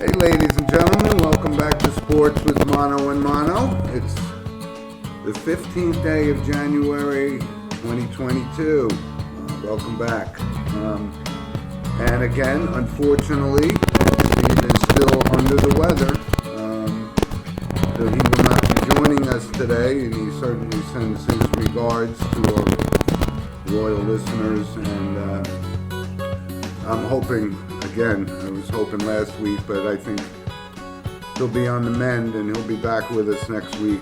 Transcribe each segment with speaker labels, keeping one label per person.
Speaker 1: Hey, ladies and gentlemen, welcome back to Sports with Mono and Mono. It's the 15th day of January 2022. Welcome back. And again, unfortunately, Steve is still under the weather. So he will not be joining us today, and he certainly sends his regards to our loyal listeners. And I'm hoping, again, I was hoping last week, but I think he'll be on the mend and he'll be back with us next week.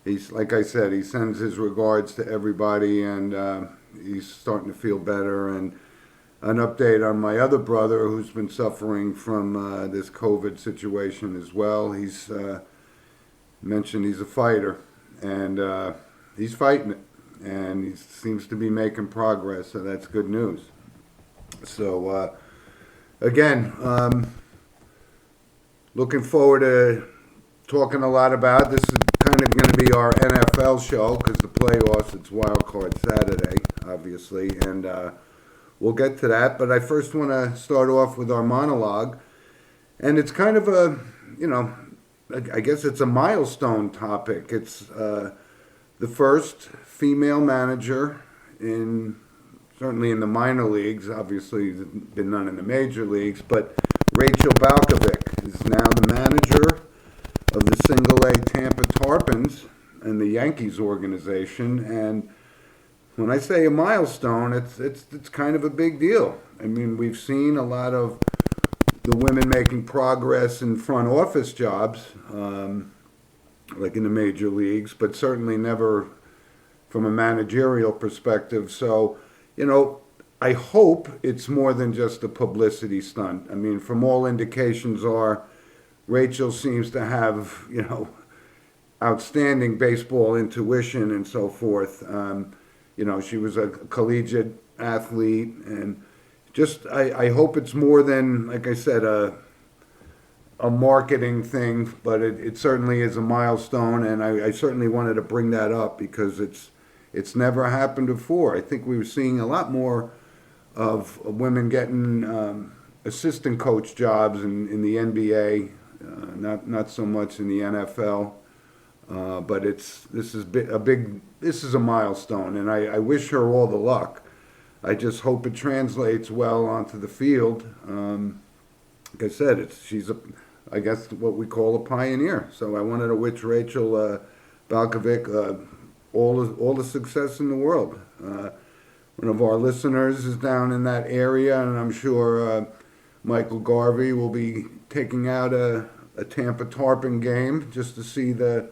Speaker 1: He's, like I said, he sends his regards to everybody, and he's starting to feel better. And an update on my other brother who's been suffering from this COVID situation as well. He's mentioned he's a fighter, and he's fighting it, and he seems to be making progress, so that's good news. So, again, looking forward to talking a lot about this. Is kind of going to be our NFL show because the playoffs, it's Wild Card Saturday, obviously, and we'll get to that. But I first want to start off with our monologue, and it's kind of a, I guess it's a milestone topic. It's the first female manager certainly in the minor leagues, obviously been none in the major leagues, but Rachel Balkovec is now the manager of the single-A Tampa Tarpons and the Yankees organization. And when I say a milestone, it's kind of a big deal. I mean, we've seen a lot of the women making progress in front office jobs, like in the major leagues, but certainly never from a managerial perspective. So, I hope it's more than just a publicity stunt. I mean, from all indications Rachel seems to have, outstanding baseball intuition and so forth. She was a collegiate athlete, and just I hope it's more than, like I said, a marketing thing, but it certainly is a milestone, and I certainly wanted to bring that up because it's never happened before. I think we were seeing a lot more of women getting assistant coach jobs in the NBA, not so much in the NFL. But this is a milestone, and I wish her all the luck. I just hope it translates well onto the field. Like I said, she's I guess what we call a pioneer. So I wanted to wish Rachel Balkovec all the success in the world. One of our listeners is down in that area, and I'm sure Michael Garvey will be taking out a Tampa Tarpon game just to see the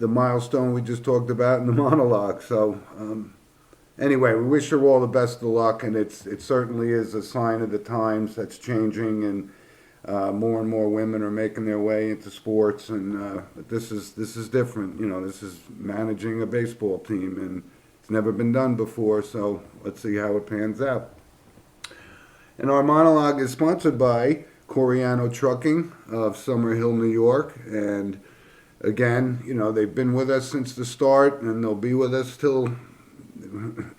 Speaker 1: milestone we just talked about in the monologue. So anyway, we wish her all the best of luck, and it certainly is a sign of the times that's changing, and more and more women are making their way into sports, and but this is different. This is managing a baseball team, and it's never been done before. So let's see how it pans out. And our monologue is sponsored by Coriano Trucking of Summerhill, New York, and again, they've been with us since the start, and they'll be with us till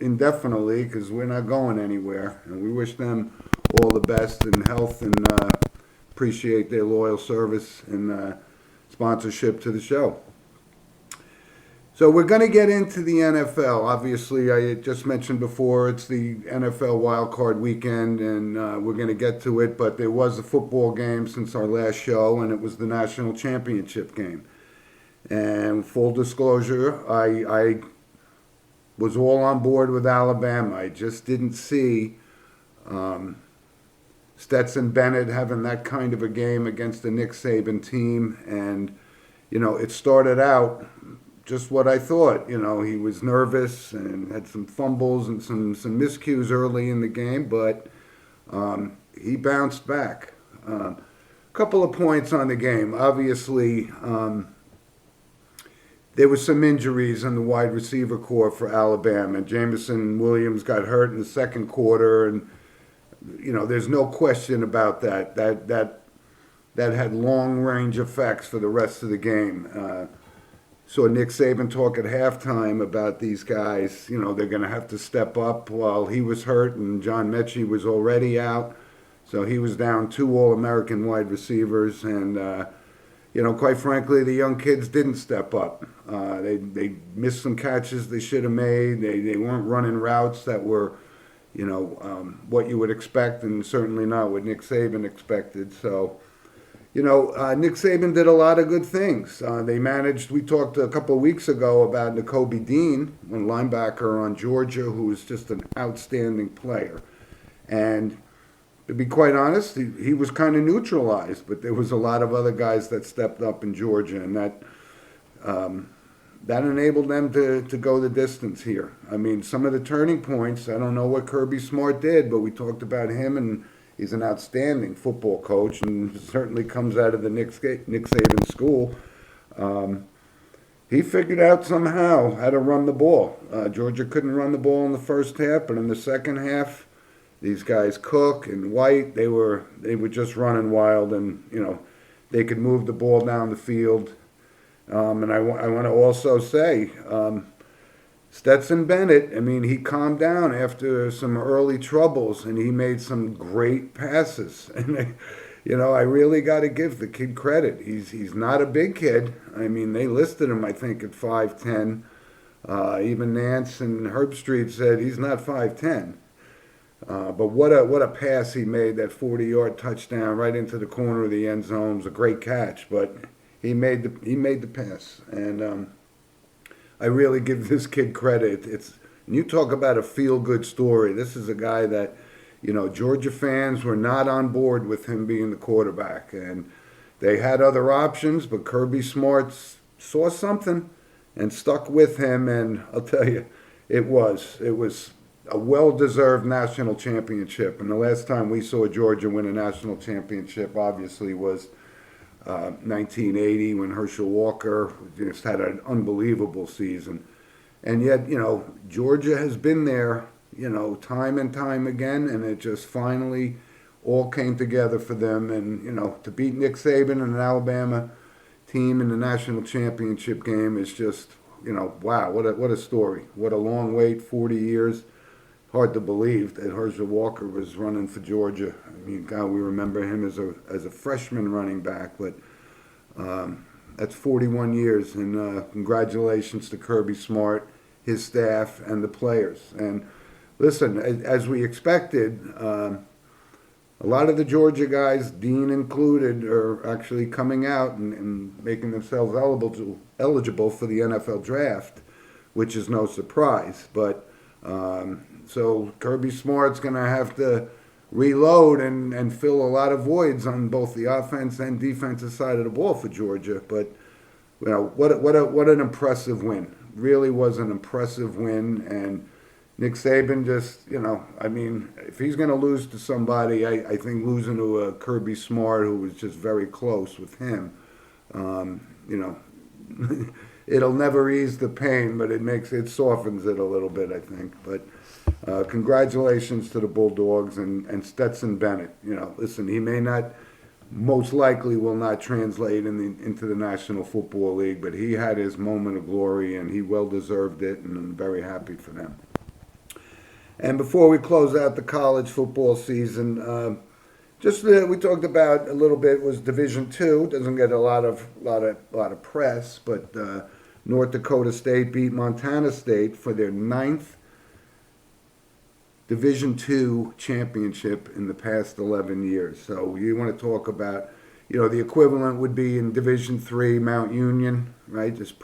Speaker 1: indefinitely because we're not going anywhere, and we wish them all the best in health, and appreciate their loyal service and sponsorship to the show. So we're going to get into the NFL. Obviously, I just mentioned before, it's the NFL wildcard weekend, and we're going to get to it, but there was a football game since our last show, and it was the national championship game. And full disclosure, I was all on board with Alabama. I just didn't see Stetson Bennett having that kind of a game against the Nick Saban team. And, it started out just what I thought. He was nervous and had some fumbles and some miscues early in the game, but he bounced back. Couple of points on the game. Obviously, there was some injuries in the wide receiver corps for Alabama. Jameson Williams got hurt in the second quarter, and there's no question about that. That had long-range effects for the rest of the game. Saw Nick Saban talk at halftime about these guys. They're going to have to step up while he was hurt and John Mechie was already out. So he was down 2 All-American wide receivers, and quite frankly, the young kids didn't step up. They missed some catches they should have made. They weren't running routes that were, what you would expect, and certainly not what Nick Saban expected. So, Nick Saban did a lot of good things. They managed. We talked a couple of weeks ago about Nakobe Dean, one linebacker on Georgia, who was just an outstanding player, and to be quite honest, he was kind of neutralized, but there was a lot of other guys that stepped up in Georgia, and that enabled them to go the distance here. I mean, some of the turning points, I don't know what Kirby Smart did, but we talked about him, and he's an outstanding football coach, and certainly comes out of the Nick Saban school. He figured out somehow how to run the ball. Georgia couldn't run the ball in the first half, but in the second half, these guys, Cook and White, they were just running wild, and they could move the ball down the field. And I want to also say, Stetson Bennett, I mean, he calmed down after some early troubles, and he made some great passes. And I really got to give the kid credit. He's not a big kid. I mean, they listed him, I think, at 5'10". Even Nance and Herbstreit said he's not 5'10". But what a pass he made, that 40-yard touchdown right into the corner of the end zone. It was a great catch, but he made the pass, and I really give this kid credit. And you talk about a feel-good story. This is a guy that, Georgia fans were not on board with him being the quarterback, and they had other options, but Kirby Smart saw something and stuck with him, and I'll tell you, it was a well-deserved national championship. And the last time we saw Georgia win a national championship, obviously, was 1980 when Herschel Walker just had an unbelievable season. And yet, Georgia has been there, time and time again, and it just finally all came together for them. And, to beat Nick Saban and an Alabama team in the national championship game is just, wow, what a story. What a long wait, 40 years. Hard to believe that Herschel Walker was running for Georgia. I mean, God, we remember him as a freshman running back, but that's 41 years. And congratulations to Kirby Smart, his staff, and the players. And listen, as we expected, a lot of the Georgia guys, Dean included, are actually coming out and making themselves eligible for the NFL draft, which is no surprise. But so Kirby Smart's going to have to reload and fill a lot of voids on both the offense and defensive side of the ball for Georgia. But what an impressive win! Really was an impressive win. And Nick Saban just, I mean, if he's going to lose to somebody, I think losing to a Kirby Smart, who was just very close with him, it'll never ease the pain, but it softens it a little bit, I think. But congratulations to the Bulldogs and Stetson Bennett. Listen, he most likely will not translate into the National Football League, but he had his moment of glory, and he well deserved it, and I'm very happy for them. And before we close out the college football season, we talked about a little bit was Division II. Doesn't get a lot of press, but North Dakota State beat Montana State for their 9th Division II championship in the past 11 years. So you want to talk about, the equivalent would be in Division III, Mount Union, right? Just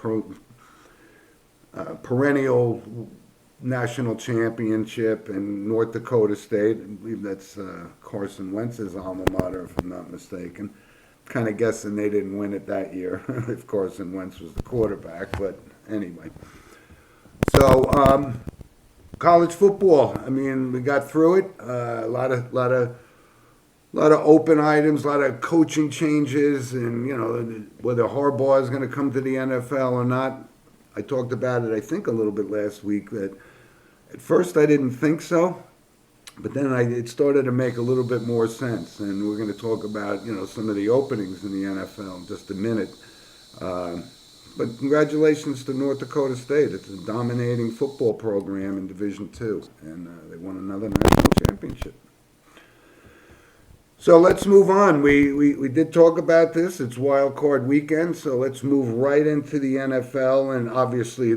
Speaker 1: perennial national championship, and North Dakota State, I believe that's Carson Wentz's alma mater, if I'm not mistaken. Kind of guessing they didn't win it that year if Carson Wentz was the quarterback, but anyway. So college football, I mean, we got through it. A lot of open items, a lot of coaching changes, and whether Harbaugh is going to come to the NFL or not. I talked about it, I think, a little bit last week, that at first I didn't think so, but then it started to make a little bit more sense. And we're going to talk about, some of the openings in the NFL in just a minute. But congratulations to North Dakota State. It's a dominating football program in Division II, and they won another national championship. So let's move on. We did talk about this. It's wild card weekend, so let's move right into the NFL. And obviously,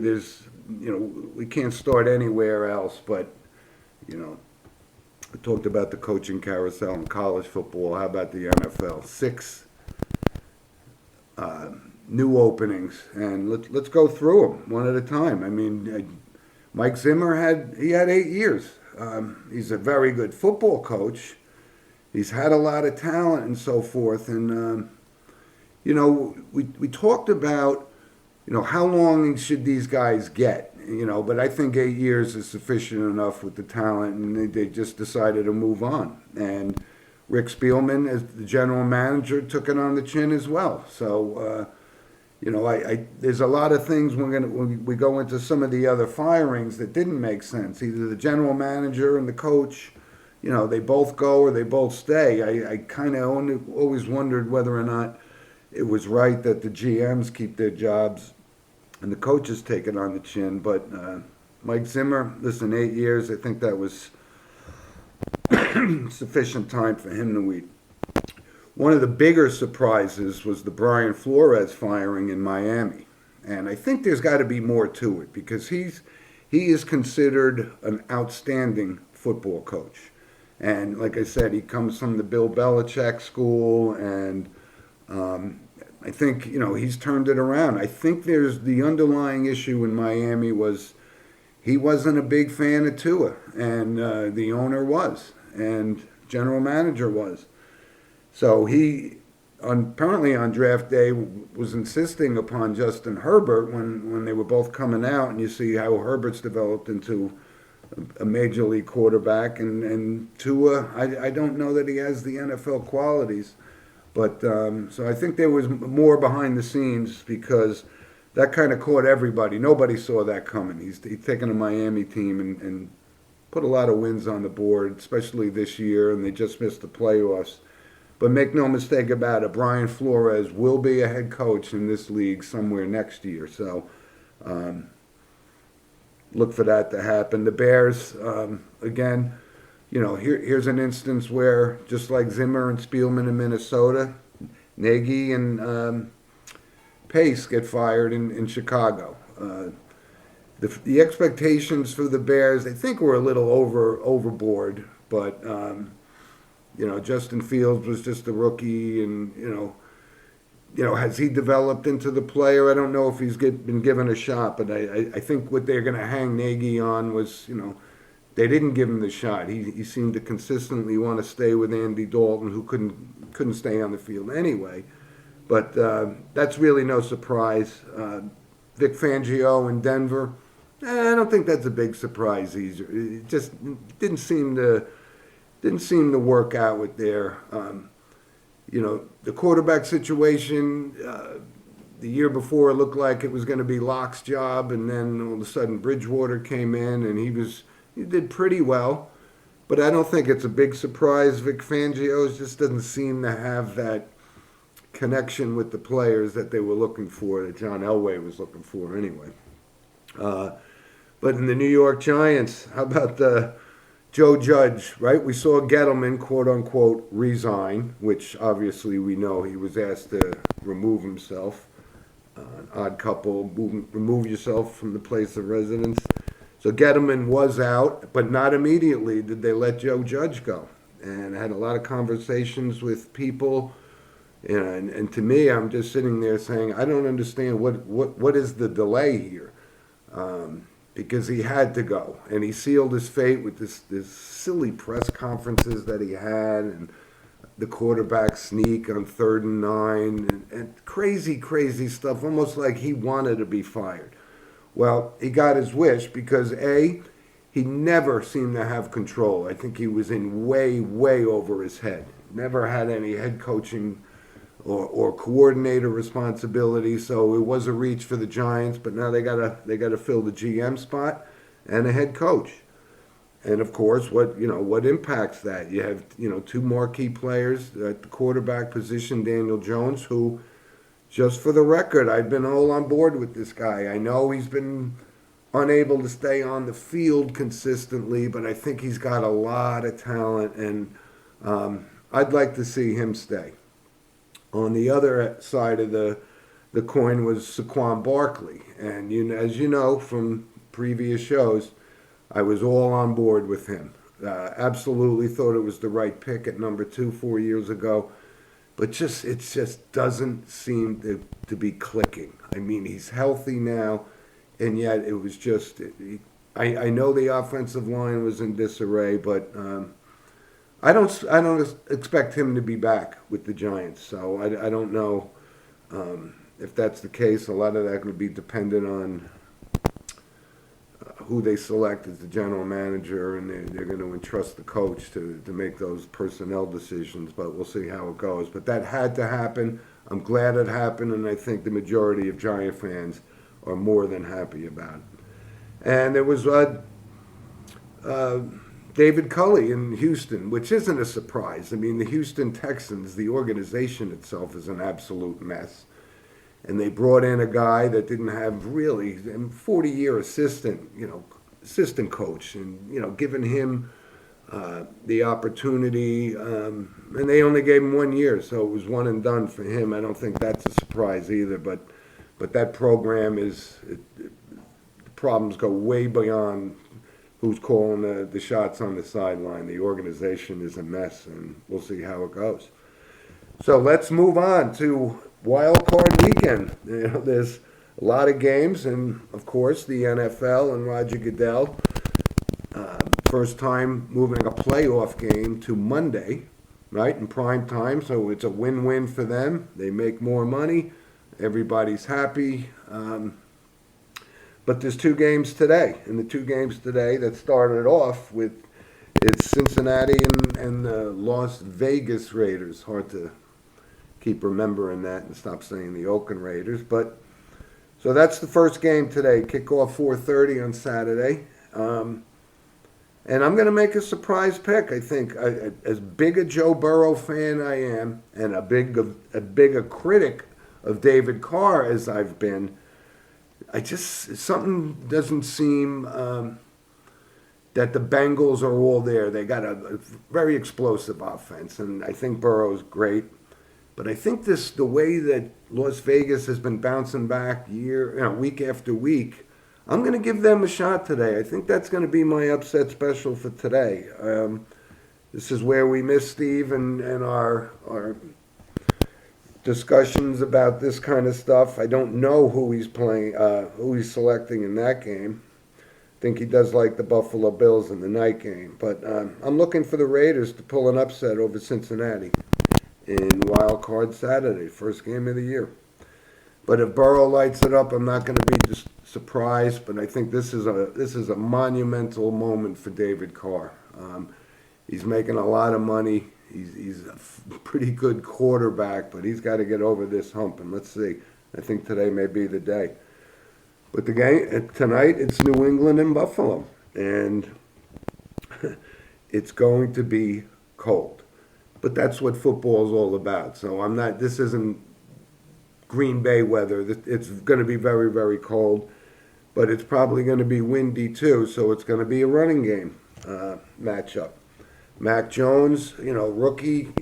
Speaker 1: we can't start anywhere else. But we talked about the coaching carousel in college football. How about the NFL? Six new openings, and let's go through them one at a time. I mean, Mike Zimmer had 8 years. He's a very good football coach. He's had a lot of talent and so forth. And, we talked about, how long should these guys get? But I think 8 years is sufficient enough with the talent, and they just decided to move on. And Rick Spielman, as the general manager, took it on the chin as well. So, there's a lot of things when we go into some of the other firings that didn't make sense. Either the general manager and the coach, they both go or they both stay. I kind of always wondered whether or not it was right that the GMs keep their jobs and the coaches take it on the chin. But Mike Zimmer, listen, 8 years, I think that was sufficient time for him to wait. One of the bigger surprises was the Brian Flores firing in Miami. And I think there's got to be more to it because he is considered an outstanding football coach. And like I said, he comes from the Bill Belichick school, and I think, he's turned it around. I think there's the underlying issue in Miami was he wasn't a big fan of Tua, and the owner was, and general manager was. So he, apparently on draft day, was insisting upon Justin Herbert when they were both coming out, and you see how Herbert's developed into a major league quarterback, and Tua, I don't know that he has the NFL qualities, but so I think there was more behind the scenes because that kind of caught everybody. Nobody saw that coming. He's taken a Miami team and put a lot of wins on the board, especially this year, and they just missed the playoffs. But make no mistake about it, Brian Flores will be a head coach in this league somewhere next year. So look for that to happen. The Bears, again, here's an instance where, just like Zimmer and Spielman in Minnesota, Nagy and Pace get fired in Chicago. The expectations for the Bears, I think, were a little overboard, but Justin Fields was just a rookie, and has he developed into the player? I don't know if he's been given a shot, but I think what they're going to hang Nagy on was, they didn't give him the shot. He seemed to consistently want to stay with Andy Dalton, who couldn't stay on the field anyway. But that's really no surprise. Vic Fangio in Denver, I don't think that's a big surprise either. It just didn't seem to work out with their, the quarterback situation. The year before it looked like it was going to be Locke's job, and then all of a sudden Bridgewater came in and he did pretty well. But I don't think it's a big surprise. Vic Fangio just doesn't seem to have that connection with the players that they were looking for, that John Elway was looking for anyway. But in the New York Giants, how about Joe Judge, right? We saw Gettleman, quote-unquote, resign, which obviously we know he was asked to remove himself. An odd couple, remove yourself from the place of residence. So Gettleman was out, but not immediately did they let Joe Judge go. And I had a lot of conversations with people, and to me, I'm just sitting there saying, I don't understand what is the delay here. Because he had to go, and he sealed his fate with this silly press conferences that he had, and the quarterback sneak on 3rd and 9, and crazy stuff, almost like he wanted to be fired. Well, he got his wish because he never seemed to have control. I think he was in way over his head. Never had any head coaching or coordinator responsibility, so it was a reach for the Giants. But now they gotta fill the GM spot and a head coach, and of course, what impacts that? You have two marquee players at the quarterback position, Daniel Jones, who, just for the record, I've been all on board with this guy. I know he's been unable to stay on the field consistently, but I think he's got a lot of talent, and I'd like to see him stay. On the other side of the coin was Saquon Barkley. And as you know from previous shows, I was all on board with him. Absolutely thought it was the right pick at number 2 4 years ago. But it just doesn't seem to be clicking. I mean, he's healthy now, and yet it was just... I know the offensive line was in disarray, but I don't expect him to be back with the Giants. So I don't know if that's the case. A lot of that could be dependent on who they select as the general manager, and they're going to entrust the coach to make those personnel decisions, but we'll see how it goes. But that had to happen. I'm glad it happened, and I think the majority of Giant fans are more than happy about it. And there was David Culley in Houston, which isn't a surprise. I mean, the Houston Texans, the organization itself is an absolute mess. And they brought in a guy that didn't have really 40-year assistant coach, and giving him the opportunity, and they only gave him 1 year, so it was one and done for him. I don't think that's a surprise either, but that program the problems go way beyond who's calling the shots on the sideline. The organization is a mess, and we'll see how it goes. So let's move on to Wild Card Weekend. There's a lot of games, and of course the NFL and Roger Goodell, first time moving a playoff game to Monday, right, in prime time. So it's a win-win for them. They make more money. Everybody's happy. But there's 2 games today, and the 2 games today that started off with it's Cincinnati and the Las Vegas Raiders. Hard to keep remembering that and stop saying the Oakland Raiders. But so that's the first game today. Kickoff 4:30 on Saturday. And I'm going to make a surprise pick. I think as big a Joe Burrow fan I am, and a big a critic of David Carr as I've been, something doesn't seem that the Bengals are all there. They got a very explosive offense, and I think Burrow's great. But I think the way that Las Vegas has been bouncing back week after week, I'm going to give them a shot today. I think that's going to be my upset special for today. This is where we miss Steve and our discussions about this kind of stuff. I don't know who he's playing, who he's selecting in that game. I think he does like the Buffalo Bills in the night game. But I'm looking for the Raiders to pull an upset over Cincinnati in Wild Card Saturday, first game of the year. But if Burrow lights it up, I'm not going to be just surprised. But I think this is a monumental moment for David Carr. He's making a lot of money. He's a pretty good quarterback, but he's got to get over this hump. And let's see. I think today may be the day. But the game tonight, it's New England and Buffalo, and it's going to be cold. But that's what football is all about. So this isn't Green Bay weather. It's going to be very, very cold, but it's probably going to be windy too. So it's going to be a running game matchup. Mac Jones, rookie.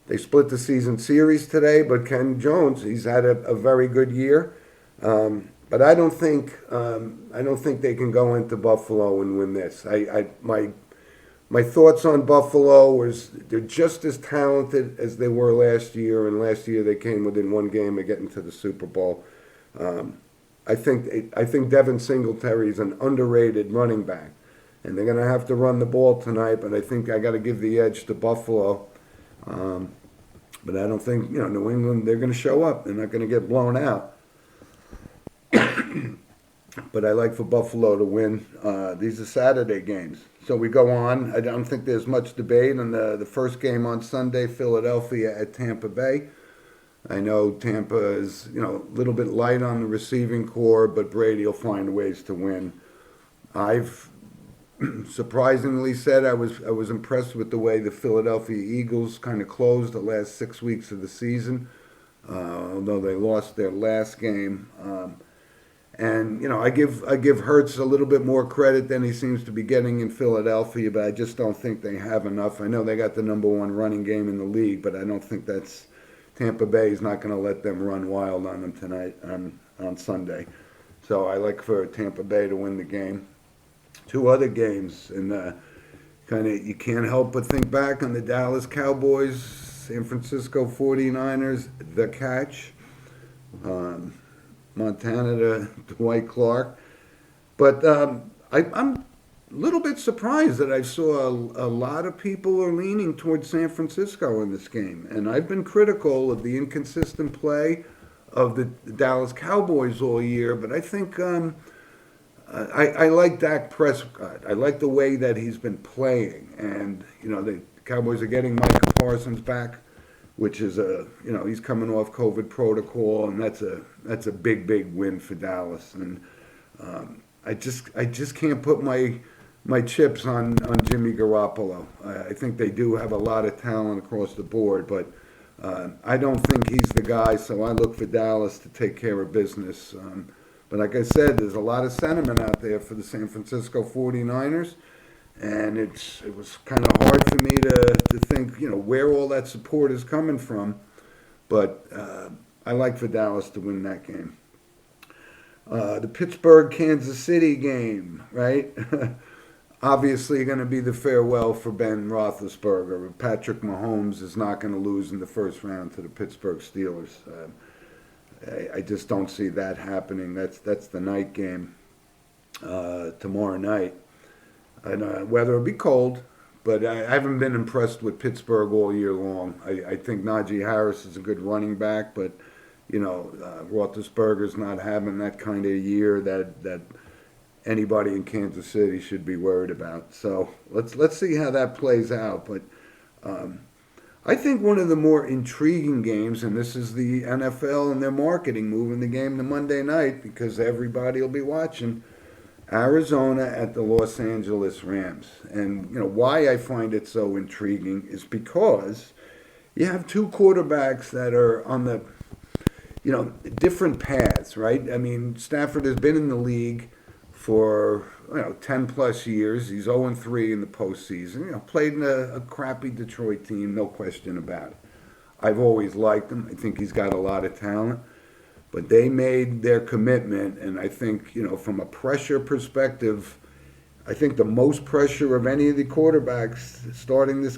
Speaker 1: They split the season series today, but Ken Jones, he's had a very good year. But I don't think they can go into Buffalo and win this. My thoughts on Buffalo was they're just as talented as they were last year, and last year they came within 1 game of getting to the Super Bowl. I think Devin Singletary is an underrated running back, and they're going to have to run the ball tonight. But I think I got to give the edge to Buffalo. But I don't think New England, they're going to show up. They're not going to get blown out. But I like for Buffalo to win. These are Saturday games. So we go on. I don't think there's much debate on the first game on Sunday, Philadelphia at Tampa Bay. I know Tampa is, a little bit light on the receiving core, but Brady will find ways to win. I've surprisingly said I was impressed with the way the Philadelphia Eagles kind of closed the last 6 weeks of the season, although they lost their last game. And I give Hurts a little bit more credit than he seems to be getting in Philadelphia, but I just don't think they have enough. I know they got the number one running game in the league, but I don't think that's Tampa Bay is not going to let them run wild on them tonight on Sunday. So I like for Tampa Bay to win the game. Two other games, and kind of you can't help but think back on the Dallas Cowboys, San Francisco 49ers, the catch. Montana to Dwight Clark. But I'm a little bit surprised that I saw a lot of people are leaning towards San Francisco in this game. And I've been critical of the inconsistent play of the Dallas Cowboys all year, but I think I like Dak Prescott. I like the way that he's been playing. And, the Cowboys are getting Micah Parsons back, which is he's coming off COVID protocol, and that's a big win for Dallas. And I just can't put my chips on Jimmy Garoppolo. I think they do have a lot of talent across the board, but I don't think he's the guy. So I look for Dallas to take care of business. But like I said, there's a lot of sentiment out there for the San Francisco 49ers. And it was kind of hard for me to think, where all that support is coming from. But I like for Dallas to win that game. The Pittsburgh-Kansas City game, right? Obviously going to be the farewell for Ben Roethlisberger. Patrick Mahomes is not going to lose in the first round to the Pittsburgh Steelers. I just don't see that happening. That's the night game tomorrow night. And weather will be cold, but I haven't been impressed with Pittsburgh all year long. I think Najee Harris is a good running back, but Roethlisberger's not having that kind of year that anybody in Kansas City should be worried about. So let's see how that plays out. But I think one of the more intriguing games, and this is the NFL and their marketing moving the game to Monday night because everybody will be watching. Arizona at the Los Angeles Rams. And, why I find it so intriguing is because you have two quarterbacks that are on the, different paths, right? I mean, Stafford has been in the league for, 10 plus years. He's 0-3 in the postseason. Played in a crappy Detroit team, no question about it. I've always liked him. I think he's got a lot of talent. But they made their commitment, and I think, from a pressure perspective, I think the most pressure of any of the quarterbacks starting this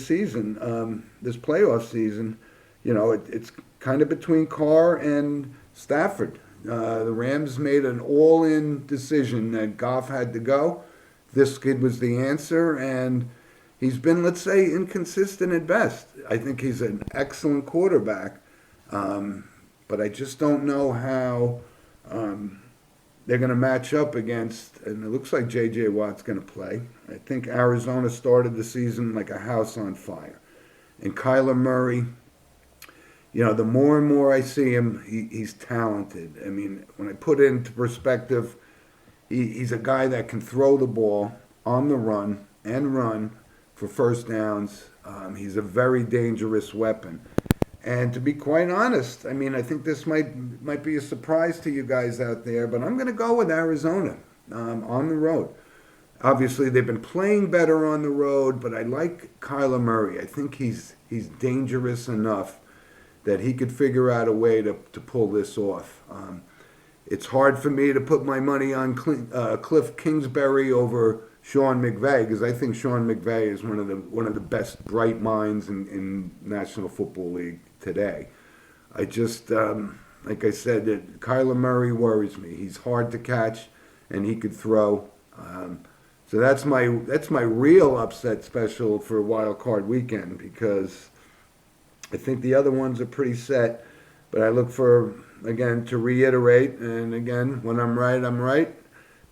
Speaker 1: season, this playoff season, it's kind of between Carr and Stafford. The Rams made an all-in decision that Goff had to go. This kid was the answer, and he's been, let's say, inconsistent at best. I think he's an excellent quarterback. But I just don't know how they're going to match up against, and it looks like J.J. Watt's going to play. I think Arizona started the season like a house on fire. And Kyler Murray, the more and more I see him, he's talented. I mean, when I put it into perspective, he's a guy that can throw the ball on the run and run for first downs. He's a very dangerous weapon. And to be quite honest, I mean, I think this might be a surprise to you guys out there, but I'm going to go with Arizona on the road. Obviously, they've been playing better on the road, but I like Kyler Murray. I think he's dangerous enough that he could figure out a way to pull this off. It's hard for me to put my money on Cliff Kingsbury over Sean McVay, because I think Sean McVay is one of the best bright minds in National Football League today. I just, like I said, that Kyler Murray worries me. He's hard to catch, and he could throw. So that's my real upset special for Wild Card Weekend, because I think the other ones are pretty set. But I look for, again, to reiterate, and again, when I'm right, I'm right.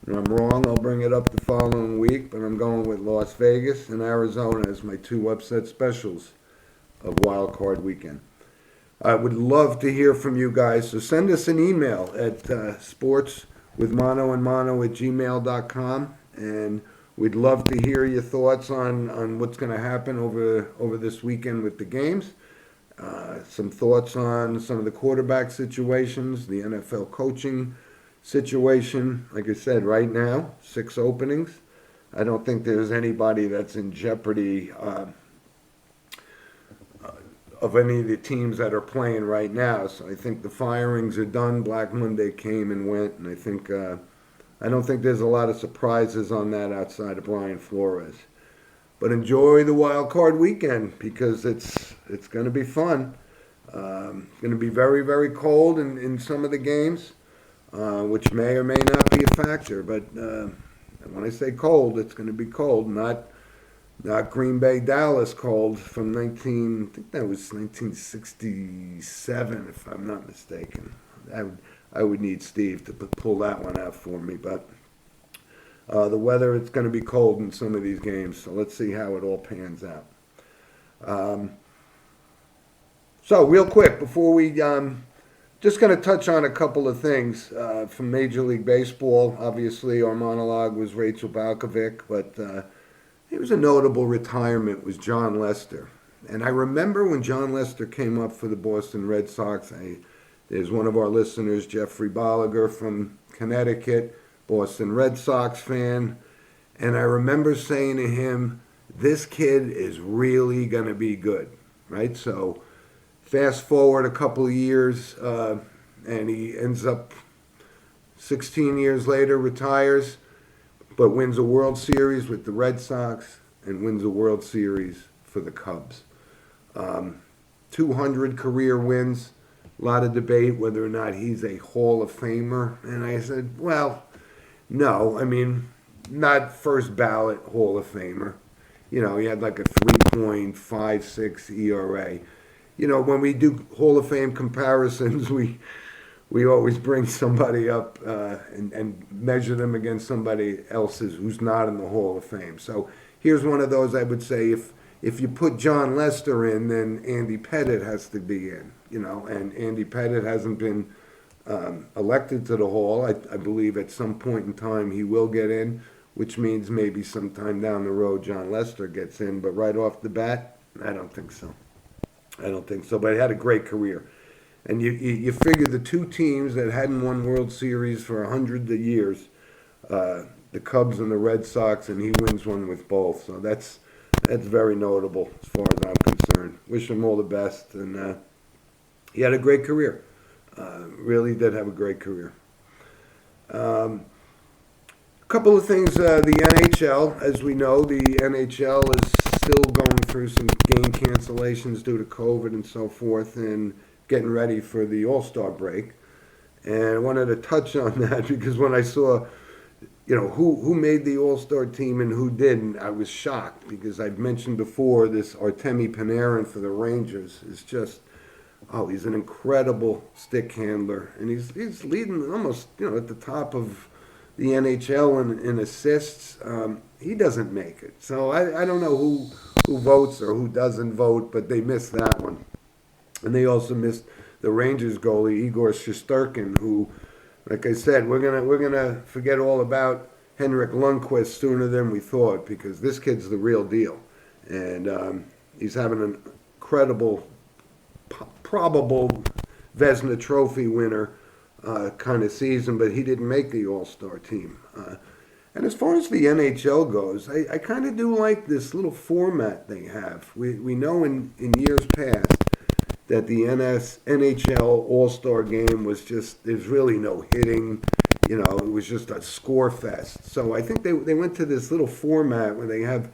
Speaker 1: When I'm wrong, I'll bring it up the following week, but I'm going with Las Vegas and Arizona as my two upset specials of Wild Card Weekend. I would love to hear from you guys, so send us an email at sportswithmonoandmono@gmail.com, and we'd love to hear your thoughts on what's going to happen over this weekend with the games. Some thoughts on some of the quarterback situations, the NFL coaching situation, like I said, right now, 6 openings. I don't think there's anybody that's in jeopardy of any of the teams that are playing right now. So I think the firings are done. Black Monday came and went, and I don't think there's a lot of surprises on that outside of Brian Flores. But enjoy the wild card weekend because it's going to be fun. It's going to be very, very cold in some of the games, which may or may not be a factor. But when I say cold, it's going to be cold, not Green Bay, Dallas cold from I think that was 1967, if I'm not mistaken. I would need Steve to pull that one out for me, but the weather, it's going to be cold in some of these games, so let's see how it all pans out. So real quick, before we, just going to touch on a couple of things from Major League Baseball. Obviously, our monologue was Rachel Balkovic, but it was a notable retirement was John Lester. And I remember when John Lester came up for the Boston Red Sox, there's one of our listeners, Jeffrey Bolliger from Connecticut, Boston Red Sox fan. And I remember saying to him, this kid is really going to be good, right? So fast forward a couple of years, and he ends up 16 years later, retires, but wins a World Series with the Red Sox and wins a World Series for the Cubs. 200 career wins. A lot of debate whether or not he's a Hall of Famer. And I said, well, no. I mean, not first ballot Hall of Famer. You know, he had like a 3.56 ERA. You know, when we do Hall of Fame comparisons, we always bring somebody up and measure them against somebody else's who's not in the Hall of Fame. So here's one of those I would say if you put John Lester in, then Andy Pettitte has to be in, you know, and Andy Pettitte hasn't been elected to the Hall. I believe at some point in time he will get in, which means maybe sometime down the road John Lester gets in, but right off the bat, I don't think so. But he had a great career. And you figure the two teams that hadn't won World Series for 100 years, the Cubs and the Red Sox, and he wins one with both. So that's very notable as far as I'm concerned. Wish him all the best. And he had a great career. Really did have a great career. A couple of things. The NHL, as we know, the NHL is still going through some game cancellations due to COVID and so forth, and getting ready for the All-Star break. And I wanted to touch on that because when I saw, you know, who made the All-Star team and who didn't, I was shocked because I've mentioned before this Artemi Panarin for the Rangers is just, he's an incredible stick handler. And he's leading almost, you know, at the top of the NHL in assists. He doesn't make it. So I don't know who votes or who doesn't vote, but they missed that one. And they also missed the Rangers goalie, Igor Shesterkin, who, like I said, we're gonna forget all about Henrik Lundqvist sooner than we thought because this kid's the real deal. And he's having an incredible, probable Vezina Trophy winner kind of season, but he didn't make the All-Star team. And as far as the NHL goes, I kind of do like this little format they have. We know in years past that the NHL All-Star game was just, there's really no hitting, you know, it was just a score fest. So I think they went to this little format where they have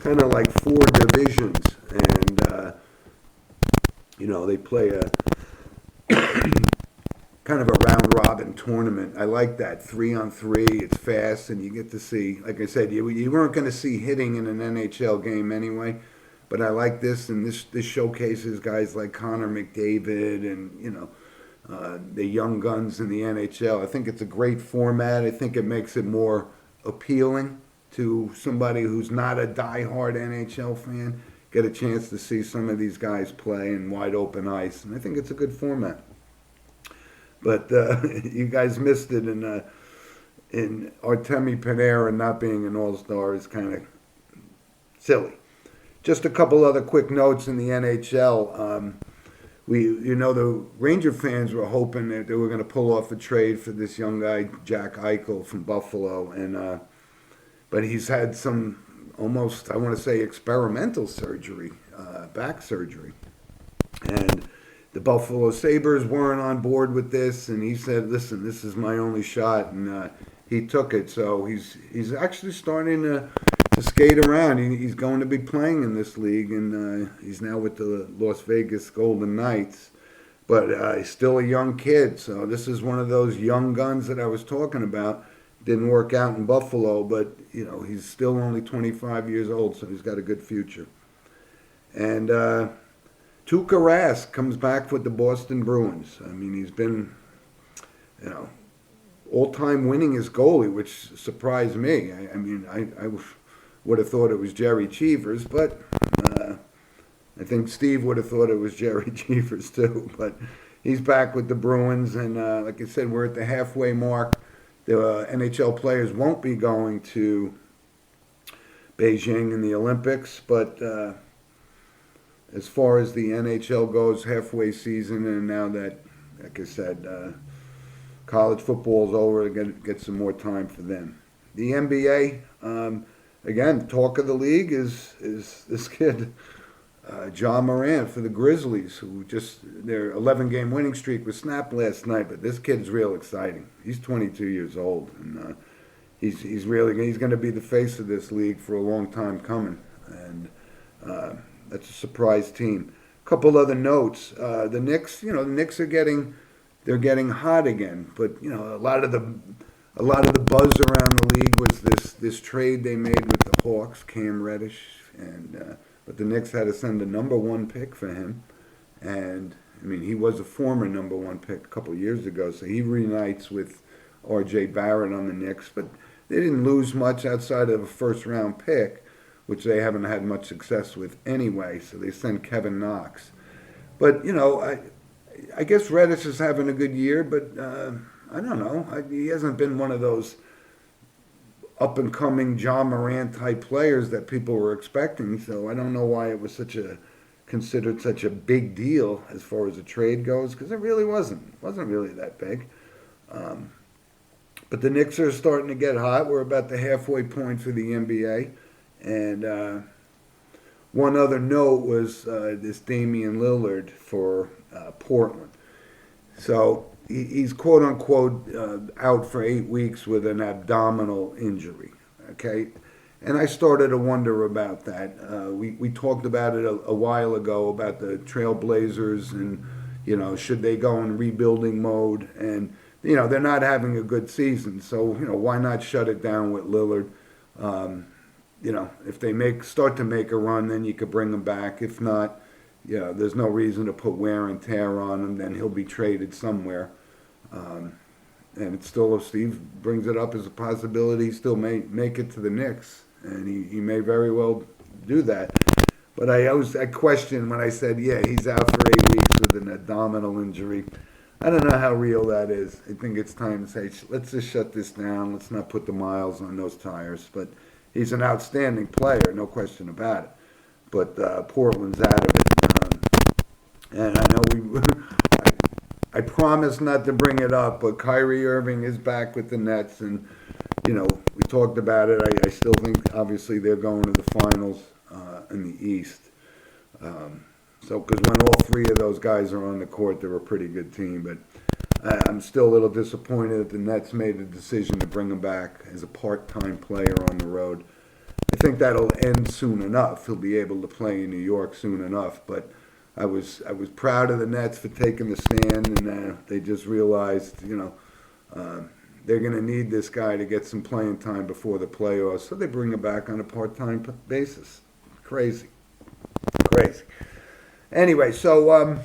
Speaker 1: kind of like 4 divisions and, you know, they play a kind of a round-robin tournament. I like that, 3-on-3, it's fast, and you get to see, like I said, you weren't going to see hitting in an NHL game anyway. But I like this, and this showcases guys like Connor McDavid and, you know, the young guns in the NHL. I think it's a great format. I think it makes it more appealing to somebody who's not a diehard NHL fan. Get a chance to see some of these guys play in wide open ice, and I think it's a good format. But you guys missed it in Artemi Panarin not being an All-Star is kind of silly. Just a couple other quick notes in the NHL. the Ranger fans were hoping that they were going to pull off a trade for this young guy, Jack Eichel from Buffalo, and but he's had some almost, I want to say, experimental surgery, back surgery, and the Buffalo Sabres weren't on board with this, and he said, "Listen, this is my only shot," and he took it. So he's actually starting to skate around. He's going to be playing in this league, and he's now with the Las Vegas Golden Knights. But he's still a young kid, so this is one of those young guns that I was talking about. Didn't work out in Buffalo, but he's still only 25 years old, so he's got a good future. And Tuukka Rask comes back with the Boston Bruins. I mean, he's been, all-time winningest goalie, which surprised me. I would have thought it was Jerry Cheevers, but I think Steve would have thought it was Jerry Cheevers too. But he's back with the Bruins, and like I said, we're at the halfway mark. The NHL players won't be going to Beijing in the Olympics, but as far as the NHL goes, halfway season, and now that, like I said, college football is over, get some more time for them. The NBA, again, talk of the league is this kid, Ja Morant for the Grizzlies, who their 11-game winning streak was snapped last night, but this kid's real exciting. He's 22 years old, and he's going to be the face of this league for a long time coming, and that's a surprise team. A couple other notes: the Knicks, the Knicks they're getting hot again, but a lot of the buzz around the league was this trade they made with the Hawks, Cam Reddish, and but the Knicks had to send a number 1 pick for him, and I mean he was a former number 1 pick a couple years ago, so he reunites with R.J. Barrett on the Knicks, but they didn't lose much outside of a first-round pick, which they haven't had much success with anyway. So they sent Kevin Knox, but I guess Reddish is having a good year, but I don't know. He hasn't been one of those up-and-coming Ja Morant type players that people were expecting. So I don't know why it was considered such a big deal as far as the trade goes, because it really wasn't. It wasn't really that big. But the Knicks are starting to get hot. We're about the halfway point for the NBA. And one other note was this Damian Lillard for Portland. So he's quote-unquote out for 8 weeks with an abdominal injury, okay? And I started to wonder about that. We talked about it a while ago about the Trailblazers and, should they go in rebuilding mode? And, they're not having a good season. So, why not shut it down with Lillard? If they start to make a run, then you could bring him back. If not, there's no reason to put wear and tear on him. Then he'll be traded somewhere. And it's still, if Steve brings it up as a possibility, he still may make it to the Knicks. And he may very well do that. But I questioned when I said, he's out for 8 weeks with an abdominal injury. I don't know how real that is. I think it's time to say, let's just shut this down. Let's not put the miles on those tires. But he's an outstanding player, no question about it. But Portland's out of it. And I know I promised not to bring it up, but Kyrie Irving is back with the Nets. And, we talked about it. I still think, obviously, they're going to the finals in the East. Because when all 3 of those guys are on the court, they're a pretty good team. But I'm still a little disappointed that the Nets made the decision to bring him back as a part-time player on the road. I think that'll end soon enough. He'll be able to play in New York soon enough. But I was proud of the Nets for taking the stand, and they just realized, they're going to need this guy to get some playing time before the playoffs. So they bring him back on a part-time basis. Crazy. Anyway, so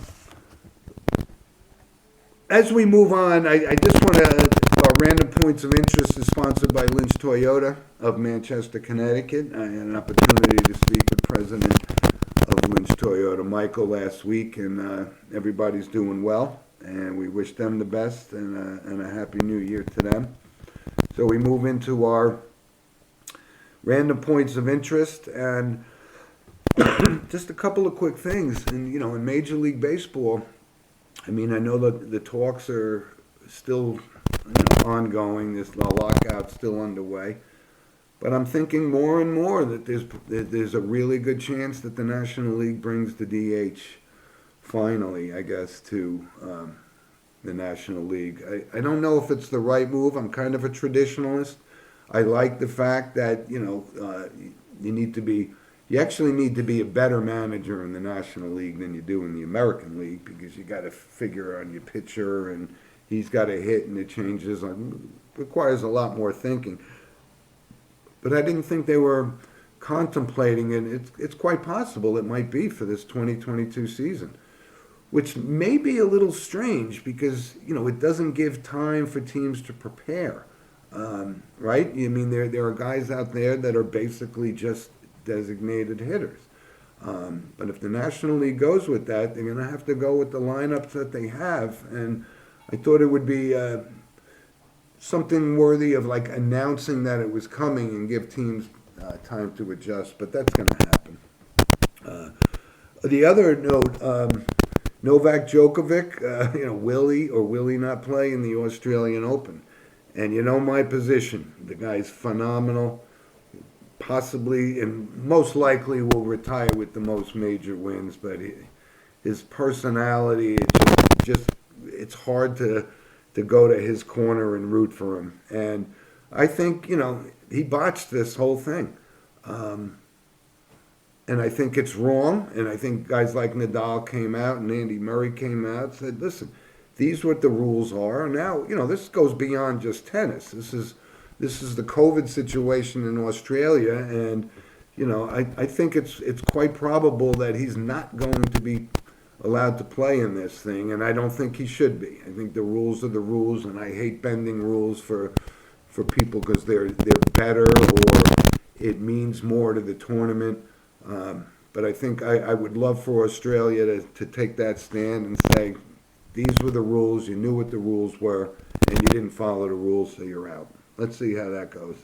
Speaker 1: as we move on, I just want to, our Random Points of Interest is sponsored by Lynch Toyota of Manchester, Connecticut. I had an opportunity to speak with President of Lynch Toyota, Michael, last week, and everybody's doing well, and we wish them the best and a happy new year to them. So we move into our Random Points of Interest, and just a couple of quick things. And, in Major League Baseball, I mean, I know that the talks are still ongoing. This lockout's still underway. But I'm thinking more and more that there's a really good chance that the National League brings the DH finally, I guess, to the National League. I don't know if it's the right move. I'm kind of a traditionalist. I like the fact that, you actually need to be a better manager in the National League than you do in the American League, because you got to figure on your pitcher and he's got to hit and it changes. Requires a lot more thinking. But I didn't think they were contemplating it. It's quite possible it might be for this 2022 season, which may be a little strange because, it doesn't give time for teams to prepare, right? I mean, there are guys out there that are basically just designated hitters. But if the National League goes with that, they're going to have to go with the lineups that they have. And I thought it would be something worthy of like announcing that it was coming and give teams time to adjust. But that's going to happen. The other note, Novak Djokovic, will he not play in the Australian Open? And my position. The guy's phenomenal. Possibly and most likely will retire with the most major wins, but his personality, it's hard to go to his corner and root for him. And I think, he botched this whole thing. And I think it's wrong. And I think guys like Nadal came out and Andy Murray came out and said, listen, these are what the rules are. And now, this goes beyond just tennis. This is the COVID situation in Australia, and I think it's quite probable that he's not going to be allowed to play in this thing, and I don't think he should be. I think the rules are the rules, and I hate bending rules for people because they're better or it means more to the tournament. But I think I would love for Australia to take that stand and say, these were the rules, you knew what the rules were, and you didn't follow the rules, so you're out. Let's see how that goes.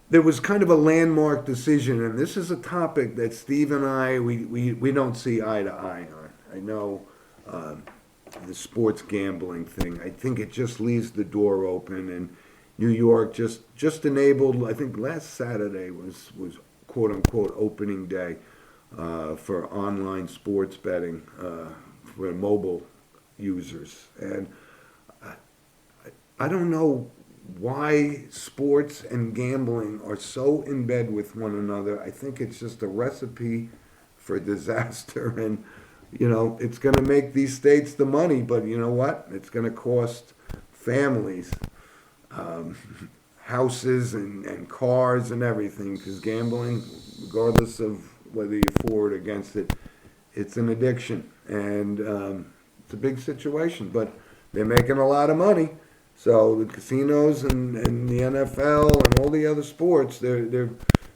Speaker 1: There was kind of a landmark decision, and this is a topic that Steve and I, we don't see eye to eye on. I know the sports gambling thing. I think it just leaves the door open, and New York just enabled, I think last Saturday was quote-unquote opening day for online sports betting for mobile users. And I don't know why sports and gambling are so in bed with one another. I think it's just a recipe for disaster. And, it's going to make these states the money, but you know what? It's going to cost families houses and cars and everything, because gambling, regardless of whether you're for or against it, it's an addiction. And it's a big situation, but they're making a lot of money. So the casinos and the NFL and all the other sports, they're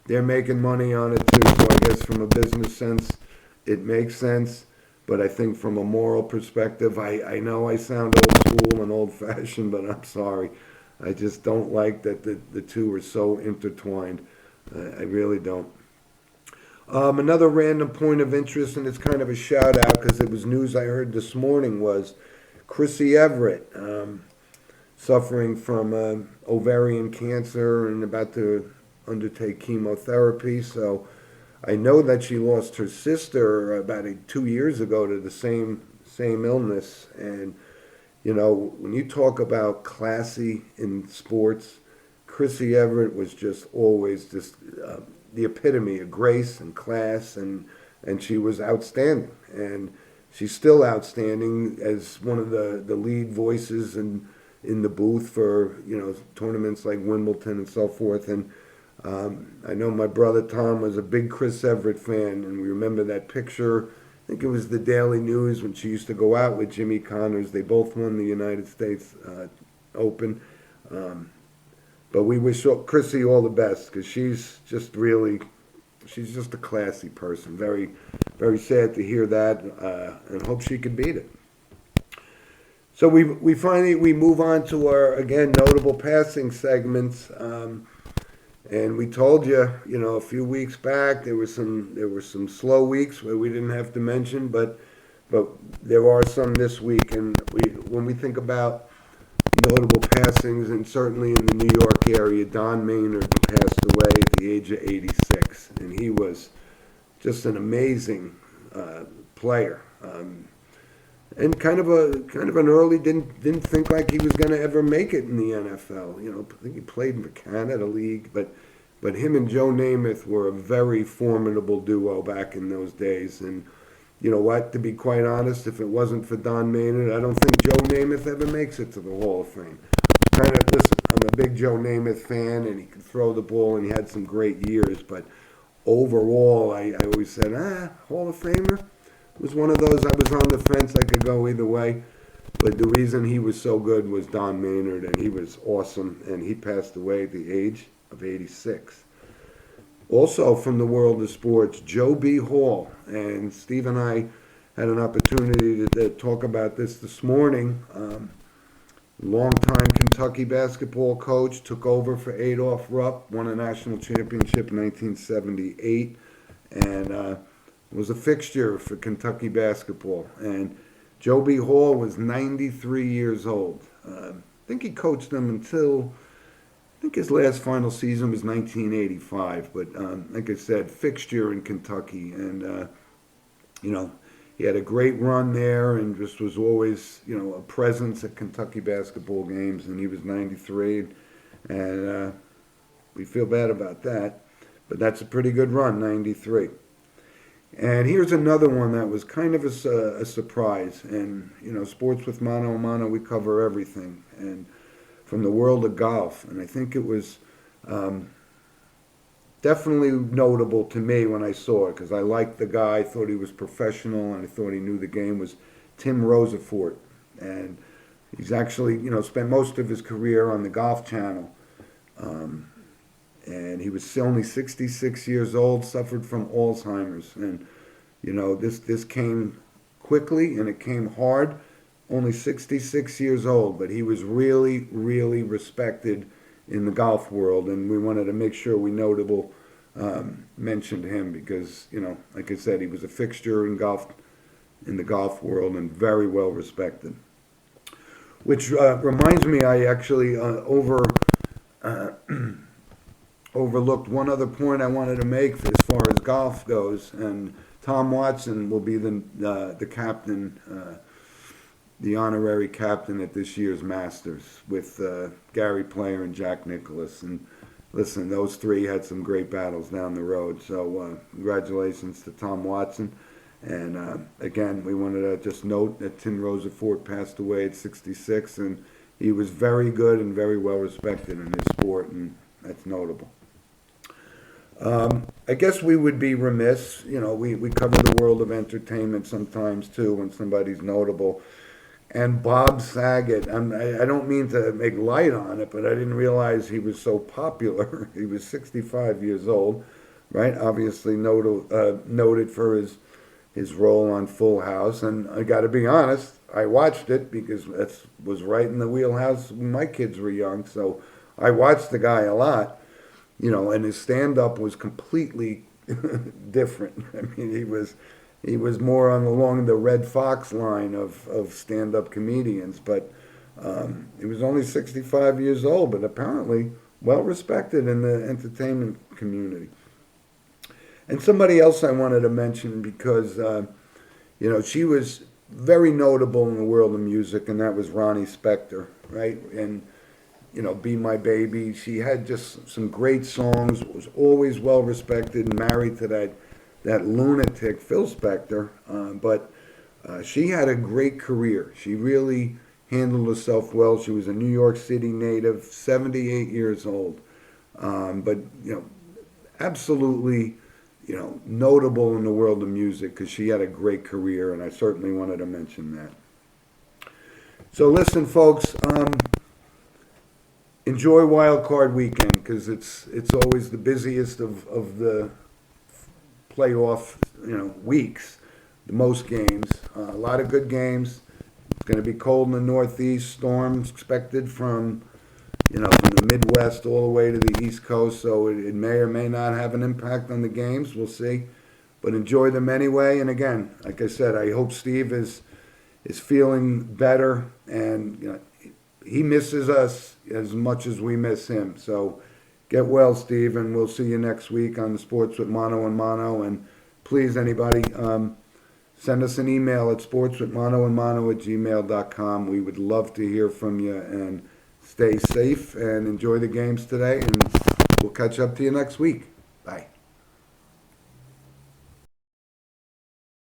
Speaker 1: making money on it too. So I guess from a business sense, it makes sense. But I think from a moral perspective, I know I sound old school and old fashioned, but I'm sorry. I just don't like that the two are so intertwined. I really don't. Another random point of interest, and it's kind of a shout out because it was news I heard this morning, was Chrissy Everett, suffering from ovarian cancer and about to undertake chemotherapy. So I know that she lost her sister about 2 years ago to the same illness. And, when you talk about classy in sports, Chrissy Everett was just always the epitome of grace and class, and she was outstanding. And she's still outstanding as one of the lead voices in the booth for, tournaments like Wimbledon and so forth. And I know my brother Tom was a big Chris Everett fan, and we remember that picture. I think it was the Daily News when she used to go out with Jimmy Connors. They both won the United States Open. But we wish Chrissy all the best, because she's just a classy person. Very, very sad to hear that, and hope she could beat it. So we finally move on to our, again, notable passing segments. And we told you, a few weeks back there were some slow weeks where we didn't have to mention, but there are some this week. And when we think about notable passings, and certainly in the New York area, Don Maynard passed away at the age of 86, and he was just an amazing player. And kind of an early didn't think like he was going to ever make it in the NFL. I think he played in the Canada League, but him and Joe Namath were a very formidable duo back in those days. And you know what? To be quite honest, if it wasn't for Don Maynard, I don't think Joe Namath ever makes it to the Hall of Fame. Listen, I'm a big Joe Namath fan, and he could throw the ball, and he had some great years. But overall, I always said, Hall of Famer. It was one of those, I was on the fence, I could go either way. But the reason he was so good was Don Maynard, and he was awesome, and he passed away at the age of 86. Also from the world of sports, Joe B. Hall, and Steve and I had an opportunity to talk about this morning. Longtime Kentucky basketball coach, took over for Adolph Rupp, won a national championship in 1978, and was a fixture for Kentucky basketball. And Joe B. Hall was 93 years old. I think he coached them until, I think his last final season was 1985. But like I said, fixture in Kentucky. And, he had a great run there and just was always, a presence at Kentucky basketball games. And he was 93. And we feel bad about that. But that's a pretty good run, 93. And here's another one that was kind of a surprise. And, Sports with Mano a Mano, we cover everything. And from the world of golf. And I think it was definitely notable to me when I saw it, because I liked the guy, I thought he was professional, and I thought he knew the game, was Tim Rosefort. And he's actually, spent most of his career on the Golf Channel. And he was only 66 years old, suffered from Alzheimer's. And, this came quickly and it came hard. Only 66 years old, but he was really, really respected in the golf world. And we wanted to make sure we mentioned him because, like I said, he was a fixture in the golf world and very well respected. Which reminds me, I actually overlooked one other point I wanted to make as far as golf goes, and Tom Watson will be the captain, the honorary captain at this year's Masters with Gary Player and Jack Nicklaus. And listen, those three had some great battles down the road. So congratulations to Tom Watson. And again, we wanted to just note that Tim Rosefort passed away at 66, and he was very good and very well respected in his sport, and that's notable. I guess we would be remiss, we cover the world of entertainment sometimes too when somebody's notable. And Bob Saget, I don't mean to make light on it, but I didn't realize he was so popular. He was 65 years old, right? Obviously noted for his role on Full House. And I got to be honest, I watched it because that was right in the wheelhouse when my kids were young. So I watched the guy a lot. And his stand-up was completely different. I mean, he was more along the Red Fox line of stand-up comedians, but he was only 65 years old, but apparently well-respected in the entertainment community. And somebody else I wanted to mention because, she was very notable in the world of music, and that was Ronnie Spector, right? And Be My Baby. She had just some great songs, was always well respected, and married to that lunatic, Phil Spector. But she had a great career. She really handled herself well. She was a New York City native, 78 years old. But, absolutely, notable in the world of music because she had a great career, and I certainly wanted to mention that. So listen, folks, enjoy Wild Card Weekend because it's always the busiest of the playoff weeks, the most games, a lot of good games. It's going to be cold in the Northeast, storms expected from from the Midwest all the way to the East Coast, so it may or may not have an impact on the games. We'll see. But enjoy them anyway. And again, like I said, I hope Steve is feeling better, and he misses us as much as we miss him. So get well, Steve, and we'll see you next week on the Sports with Mono and Mono. And please, anybody, send us an email at sportswithmonoandmono@gmail.com. We would love to hear from you, and stay safe and enjoy the games today, and we'll catch up to you next week.